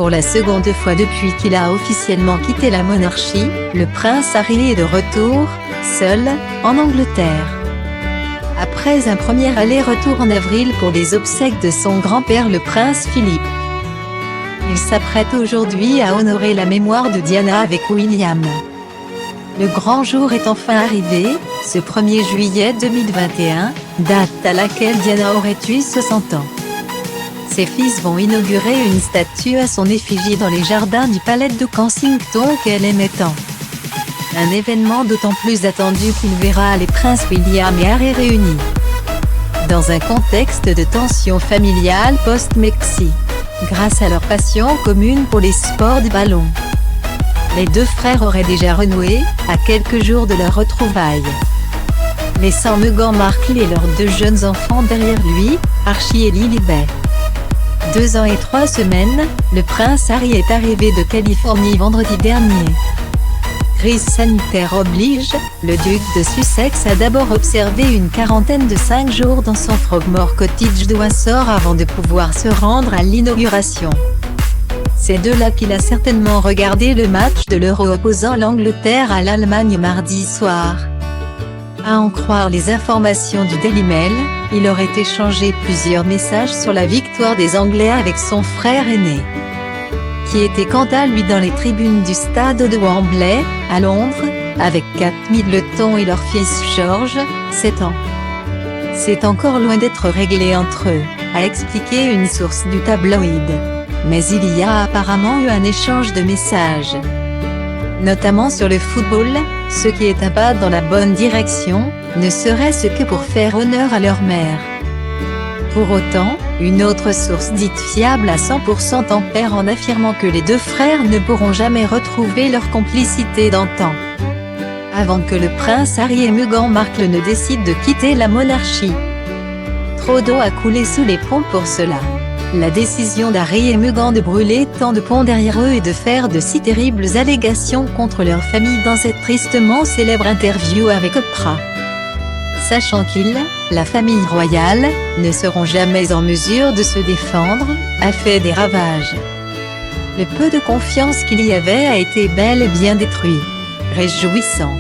Pour la seconde fois depuis qu'il a officiellement quitté la monarchie, le prince Harry est de retour, seul, en Angleterre. Après un premier aller-retour en avril pour les obsèques de son grand-père le prince Philippe, il s'apprête aujourd'hui à honorer la mémoire de Diana avec William. Le grand jour est enfin arrivé, ce 1er juillet 2021, date à laquelle Diana aurait eu 60 ans. Ses fils vont inaugurer une statue à son effigie dans les jardins du palais de Kensington qu'elle aimait tant. Un événement d'autant plus attendu qu'il verra les princes William et Harry réunis. Dans un contexte de tension familiale post-Mexi, grâce à leur passion commune pour les sports de ballon. Les deux frères auraient déjà renoué, à quelques jours de leur retrouvaille. Laissant Meghan Markle et leurs 2 jeunes enfants derrière lui, Archie et Lilibet. 2 ans et 3 semaines, le prince Harry est arrivé de Californie vendredi dernier. Crise sanitaire oblige, le duc de Sussex a d'abord observé une quarantaine de 5 jours dans son Frogmore Cottage de Windsor avant de pouvoir se rendre à l'inauguration. C'est de là qu'il a certainement regardé le match de l'Euro opposant l'Angleterre à l'Allemagne mardi soir. À en croire les informations du Daily Mail, il aurait échangé plusieurs messages sur la victoire des Anglais avec son frère aîné, qui était quant à lui dans les tribunes du stade de Wembley, à Londres, avec Kate Middleton et leur fils George, 7 ans. C'est encore loin d'être réglé entre eux, a expliqué une source du tabloïd. Mais il y a apparemment eu un échange de messages, notamment sur le football, ce qui est un pas dans la bonne direction, ne serait-ce que pour faire honneur à leur mère. Pour autant, une autre source dite fiable à 100% tempère en affirmant que les 2 frères ne pourront jamais retrouver leur complicité d'antan, avant que le prince Harry et Meghan Markle ne décident de quitter la monarchie. Trop d'eau a coulé sous les ponts pour cela. La décision d'Harry et Meghan de brûler tant de ponts derrière eux et de faire de si terribles allégations contre leur famille dans cette tristement célèbre interview avec Oprah. Sachant qu'ils, la famille royale, ne seront jamais en mesure de se défendre, a fait des ravages. Le peu de confiance qu'il y avait a été bel et bien détruit. Réjouissant.